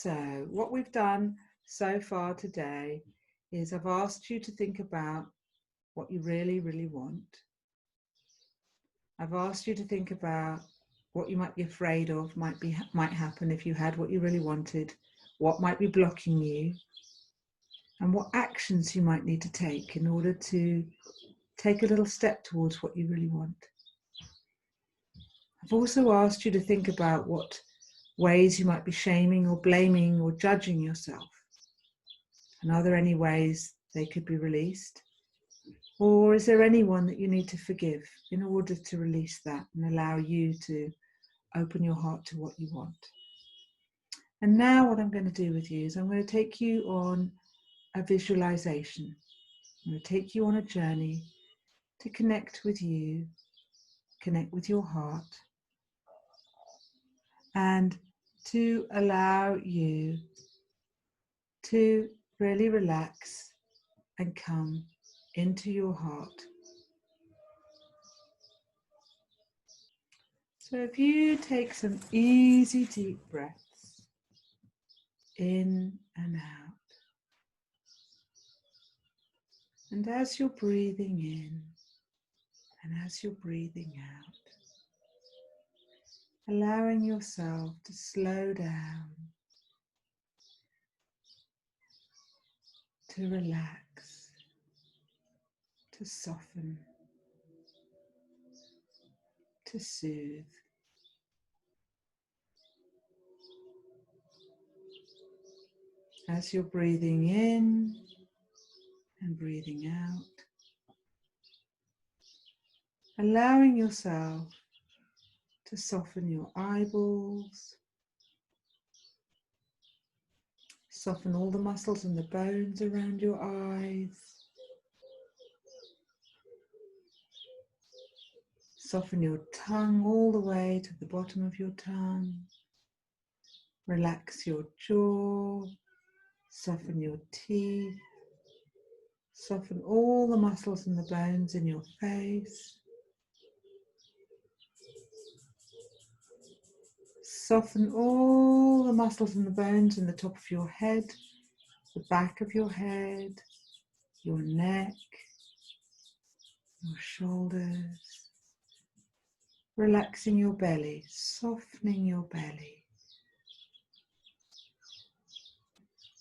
So what we've done so far today is I've asked you to think about what you really, really want. I've asked you to think about what you might be afraid of might happen if you had what you really wanted, what might be blocking you, and what actions you might need to take in order to take a little step towards what you really want. I've also asked you to think about what ways you might be shaming or blaming or judging yourself. And are there any ways they could be released? Or is there anyone that you need to forgive in order to release that and allow you to open your heart to what you want? And now what I'm going to do with you is I'm going to take you on a visualization. I'm going to take you on a journey to connect with you, connect with your heart, and to allow you to really relax and come into your heart. So if you take some easy deep breaths in and out, and as you're breathing in and as you're breathing out, allowing yourself to slow down, to relax, to soften, to soothe. As you're breathing in and breathing out, allowing yourself to soften your eyeballs, soften all the muscles and the bones around your eyes, soften your tongue all the way to the bottom of your tongue, relax your jaw, soften your teeth, soften all the muscles and the bones in your face. Soften all the muscles and the bones in the top of your head, the back of your head, your neck, your shoulders. Relaxing your belly, softening your belly.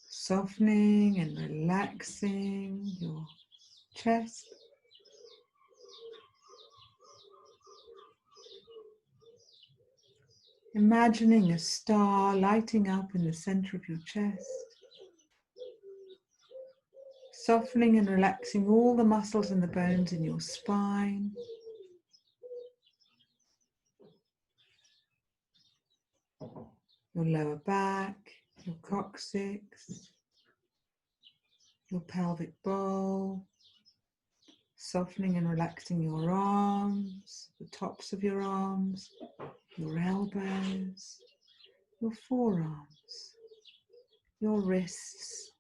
Softening and relaxing your chest. Imagining a star lighting up in the center of your chest. Softening and relaxing all the muscles and the bones in your spine. Your lower back, your coccyx, your pelvic bowl. Softening and relaxing your arms, the tops of your arms, your elbows, your forearms, your wrists,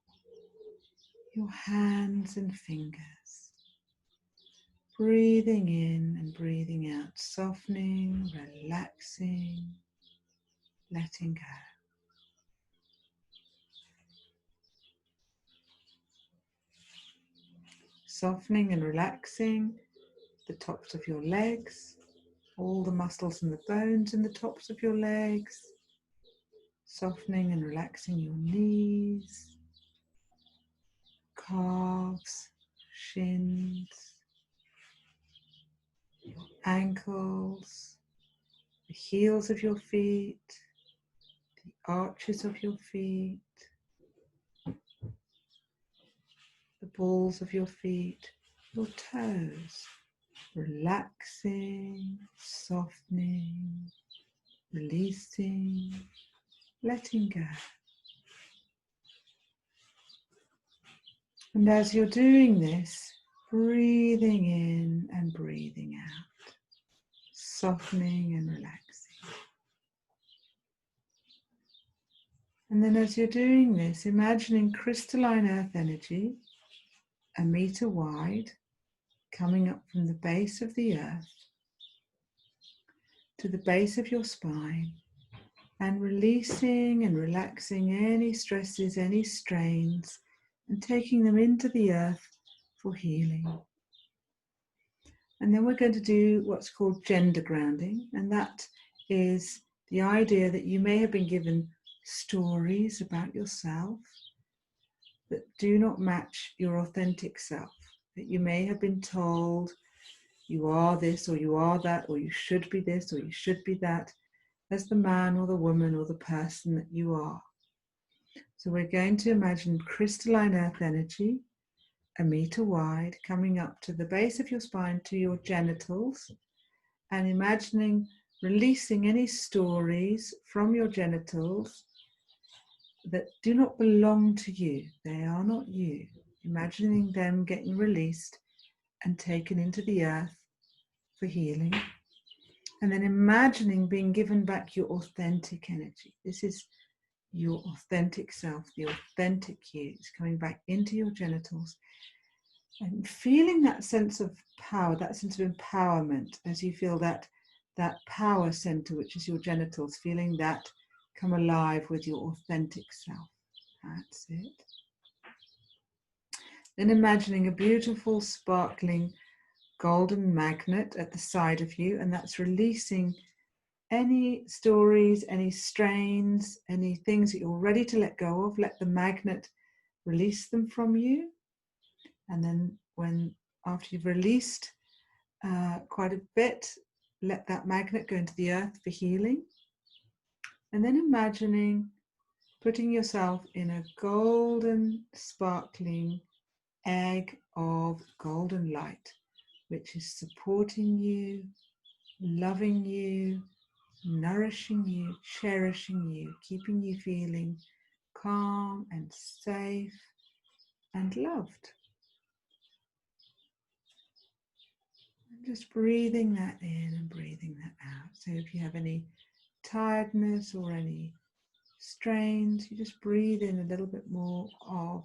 your hands and fingers. Breathing in and breathing out, softening, relaxing, letting go. Softening and relaxing the tops of your legs, all the muscles and the bones in the tops of your legs. Softening and relaxing your knees, calves, shins, your ankles, the heels of your feet, the arches of your feet, the balls of your feet, your toes, relaxing, softening, releasing, letting go. And as you're doing this, breathing in and breathing out, softening and relaxing. And then as you're doing this, imagining crystalline earth energy, 1 meter wide, coming up from the base of the earth to the base of your spine and releasing and relaxing any stresses, any strains, and taking them into the earth for healing. And then we're going to do what's called gender grounding, and that is the idea that you may have been given stories about yourself that do not match your authentic self, that you may have been told you are this or you are that, or you should be this or you should be that, as the man or the woman or the person that you are. So we're going to imagine crystalline earth energy, 1 meter wide, coming up to the base of your spine to your genitals, and imagining releasing any stories from your genitals that do not belong to you. They are not you. Imagining them getting released and taken into the earth for healing. And then imagining being given back your authentic energy. This is your authentic self, the authentic you. It's coming back into your genitals. And feeling that sense of power, that sense of empowerment, as you feel that power center, which is your genitals, feeling that come alive with your authentic self. That's it. Then imagining a beautiful, sparkling, golden magnet at the side of you, and that's releasing any stories, any strains, any things that you're ready to let go of. Let the magnet release them from you. And then after you've released quite a bit, let that magnet go into the earth for healing. And then imagining putting yourself in a golden, sparkling egg of golden light, which is supporting you, loving you, nourishing you, cherishing you, keeping you feeling calm and safe and loved. Just breathing that in and breathing that out. So if you have any tiredness or any strains, you just breathe in a little bit more of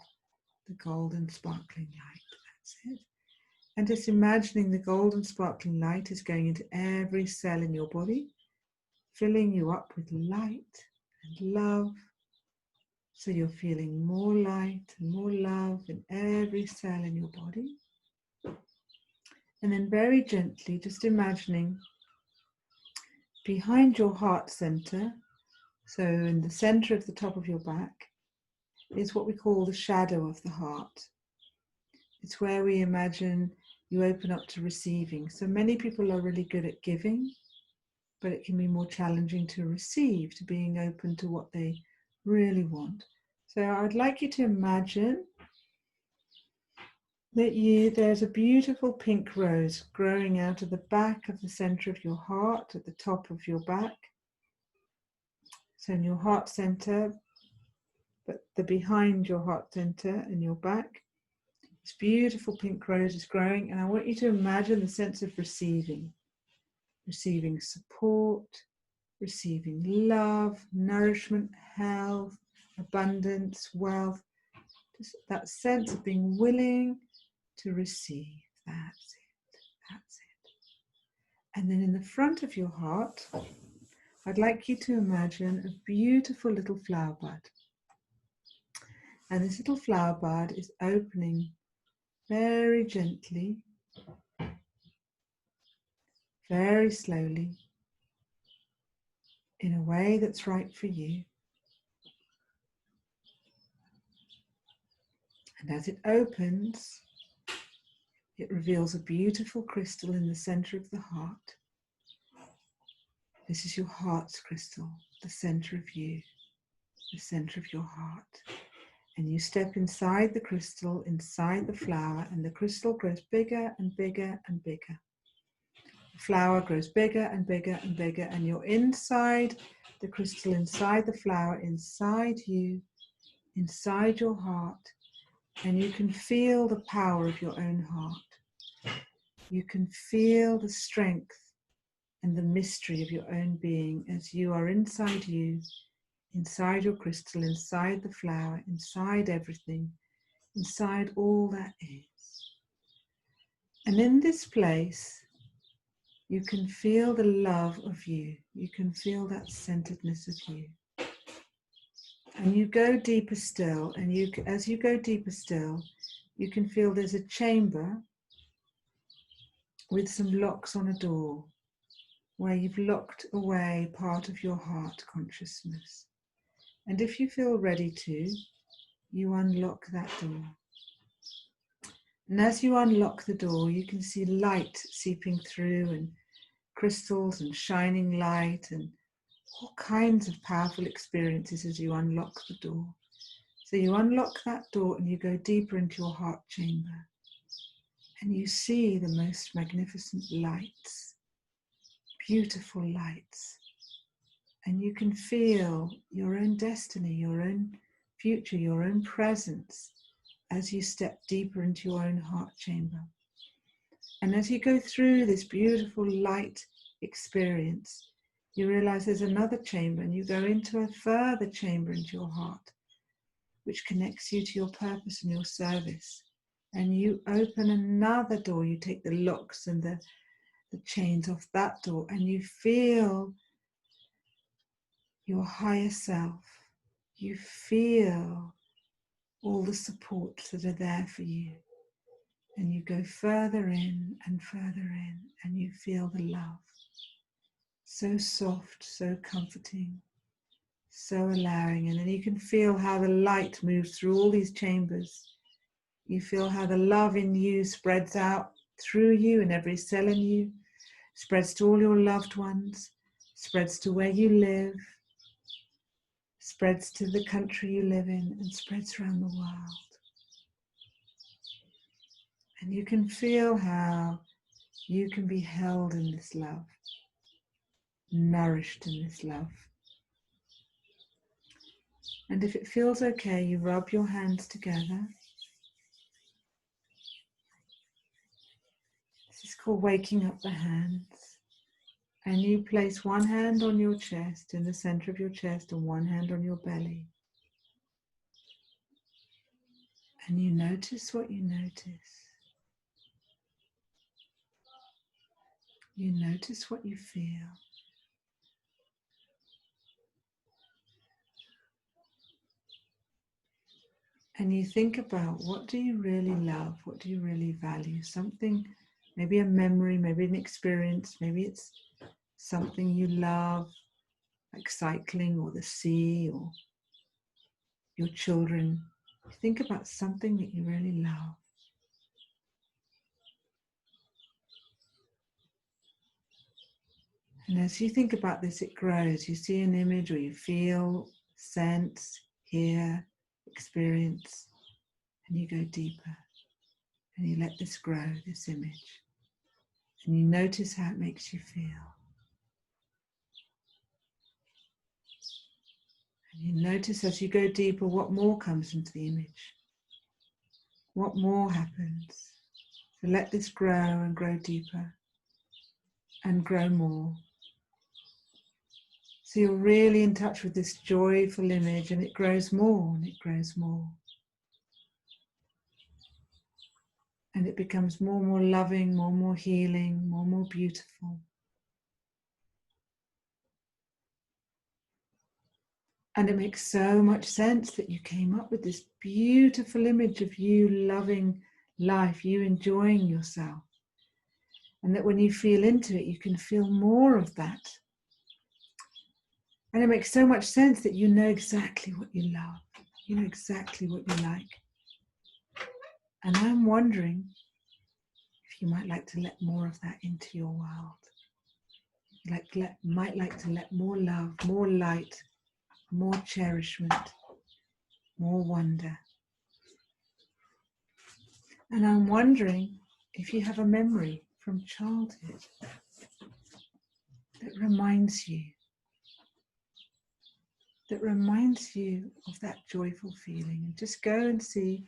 the golden sparkling light. That's it. And just imagining the golden sparkling light is going into every cell in your body, filling you up with light and love. So you're feeling more light and more love in every cell in your body. And then very gently, just imagining behind your heart center, so in the center of the top of your back, is what we call the shadow of the heart. It's where we imagine you open up to receiving. So many people are really good at giving, but it can be more challenging to receive, to being open to what they really want. So I'd like you to imagine that there's a beautiful pink rose growing out of the back of the center of your heart, at the top of your back. So in your heart center, but behind your heart center and your back, this beautiful pink rose is growing, and I want you to imagine the sense of receiving support, receiving love, nourishment, health, abundance, wealth, just that sense of being willing to receive. That's it. That's it. And then in the front of your heart, I'd like you to imagine a beautiful little flower bud. And this little flower bud is opening very gently, very slowly, in a way that's right for you. And as it opens, it reveals a beautiful crystal in the center of the heart. This is your heart's crystal, the center of you, the center of your heart. And you step inside the crystal, inside the flower, and the crystal grows bigger and bigger and bigger. The flower grows bigger and bigger and bigger, and you're inside the crystal, inside the flower, inside you, inside your heart, and you can feel the power of your own heart. You can feel the strength and the mystery of your own being as you are inside you, inside your crystal, inside the flower, inside everything, inside all that is. And in this place, you can feel the love of you. You can feel that centeredness of you. And you go deeper still, and as you go deeper still, you can feel there's a chamber with some locks on a door where you've locked away part of your heart consciousness. And if you feel ready to, you unlock that door. And as you unlock the door, you can see light seeping through, and crystals and shining light, and all kinds of powerful experiences as you unlock the door. So you unlock that door and you go deeper into your heart chamber, and you see the most magnificent lights, beautiful lights, and you can feel your own destiny, your own future, your own presence as you step deeper into your own heart chamber. And as you go through this beautiful light experience, you realize there's another chamber, and you go into a further chamber into your heart, which connects you to your purpose and your service. And you open another door, you take the locks and the chains off that door, and you feel your higher self. You feel all the supports that are there for you. And you go further in, and you feel the love. So soft, so comforting, so allowing. And then you can feel how the light moves through all these chambers. You feel how the love in you spreads out through you and every cell in you, spreads to all your loved ones, spreads to where you live, spreads to the country you live in, and spreads around the world. And you can feel how you can be held in this love, nourished in this love. And if it feels okay, you rub your hands together. This is called waking up the hands. And you place one hand on your chest, in the center of your chest, and one hand on your belly. And you notice what you notice. You notice what you feel. And you think about, what do you really love? What do you really value? Something, maybe a memory, maybe an experience, maybe it's something you love, like cycling or the sea or your children. Think about something that you really love. And as you think about this, it grows. You see an image, or you feel, sense, hear, experience, and you go deeper. And you let this grow, this image. And you notice how it makes you feel. And you notice as you go deeper what more comes into the image. What more happens. So let this grow and grow deeper and grow more. So you're really in touch with this joyful image, and it grows more and it grows more. And it becomes more and more loving, more and more healing, more and more beautiful. And it makes so much sense that you came up with this beautiful image of you loving life, you enjoying yourself. And that when you feel into it, you can feel more of that. And it makes so much sense that you know exactly what you love. You know exactly what you like. And I'm wondering if you might like to let more of that into your world. Might like to let more love, more light, more cherishment, more wonder. And I'm wondering if you have a memory from childhood that reminds you of that joyful feeling. And just go and see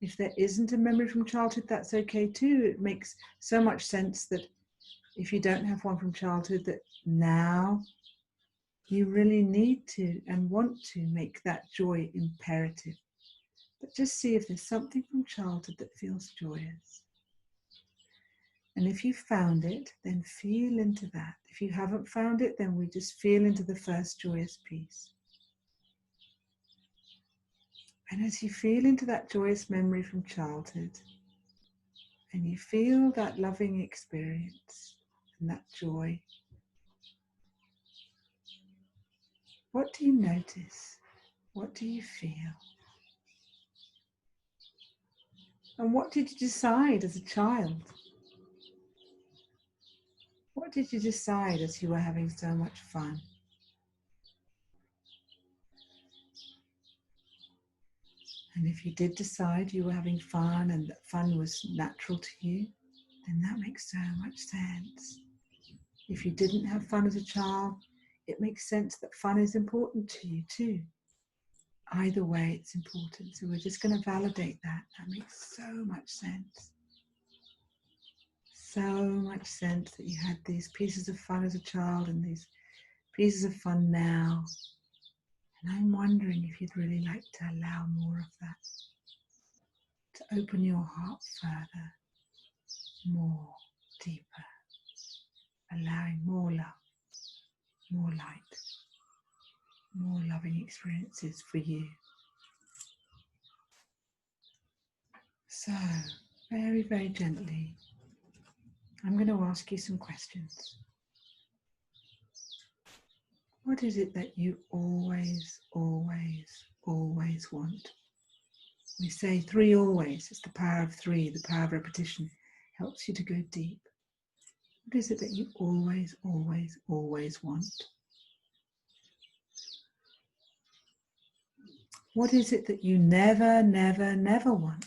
if there isn't a memory from childhood. That's okay too. It makes so much sense that if you don't have one from childhood, that now you really need to and want to make that joy imperative. But just see if there's something from childhood that feels joyous. And if you found it, then feel into that. If you haven't found it, then we just feel into the first joyous peace. And as you feel into that joyous memory from childhood, and you feel that loving experience and that joy, what do you notice? What do you feel? And what did you decide as a child? What did you decide as you were having so much fun? And if you did decide you were having fun and that fun was natural to you, then that makes so much sense. If you didn't have fun as a child, it makes sense that fun is important to you too. Either way, it's important. So we're just going to validate that. That makes so much sense. So much sense that you had these pieces of fun as a child and these pieces of fun now. And I'm wondering if you'd really like to allow more of that. To open your heart further, more, deeper. Allowing more love, more light, more loving experiences for you. So, very, very gently, I'm going to ask you some questions. What is it that you always, always, always want? We say 3 always. It's the power of 3, the power of repetition. Helps you to go deep. What is it that you always, always, always want? What is it that you never, never, never want?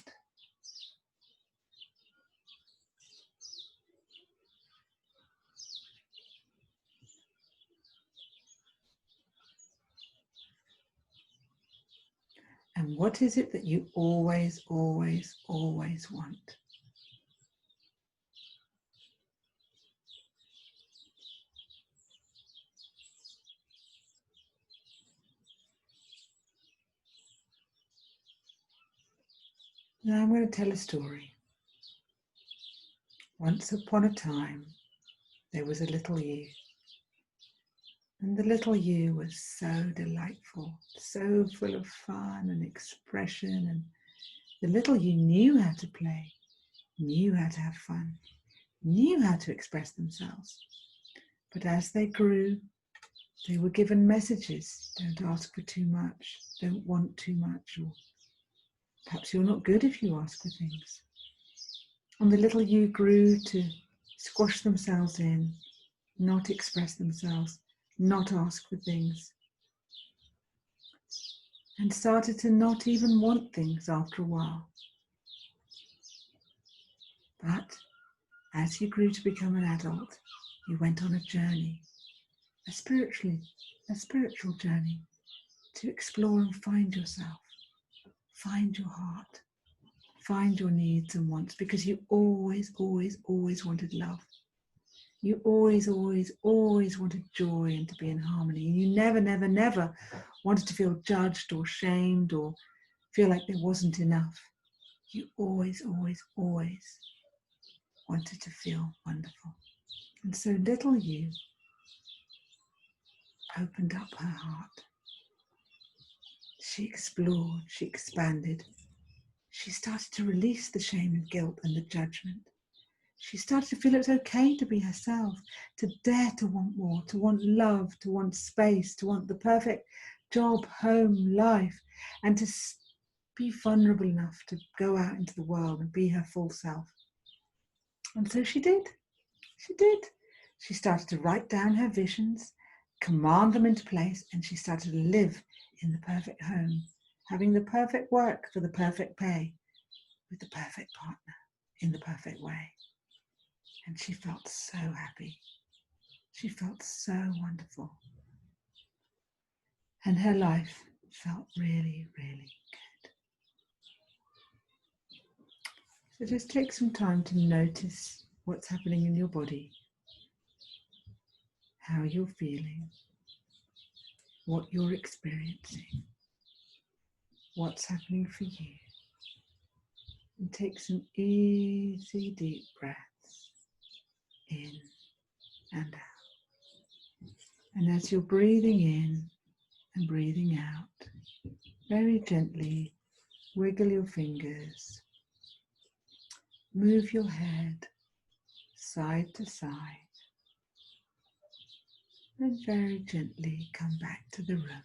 And what is it that you always, always, always want? Now I'm going to tell a story. Once upon a time, there was a little you. And the little you was so delightful, so full of fun and expression. And the little you knew how to play, knew how to have fun, knew how to express themselves. But as they grew, they were given messages. Don't ask for too much. Don't want too much. Or perhaps you're not good if you ask for things. And the little you grew to squash themselves in, not express themselves, not ask for things, and started to not even want things after a while. But as you grew to become an adult, you went on a journey, a spiritual journey, to explore and find yourself, find your heart, find your needs and wants, because you always, always, always wanted love. You always, always, always wanted joy and to be in harmony. And you never, never, never wanted to feel judged or shamed or feel like there wasn't enough. You always, always, always wanted to feel wonderful. And so little you opened up her heart. She explored, she expanded. She started to release the shame and guilt and the judgment. She started to feel it was okay to be herself, to dare to want more, to want love, to want space, to want the perfect job, home, life, and to be vulnerable enough to go out into the world and be her full self. And so she did. She did. She started to write down her visions, command them into place, and she started to live in the perfect home, having the perfect work for the perfect pay, with the perfect partner, in the perfect way. And she felt so happy. She felt so wonderful. And her life felt really, really good. So just take some time to notice what's happening in your body, how you're feeling, what you're experiencing, what's happening for you. And take some easy, deep breaths. in and out. And as you're breathing in and breathing out, very gently wiggle your fingers, move your head side to side, and very gently come back to the room.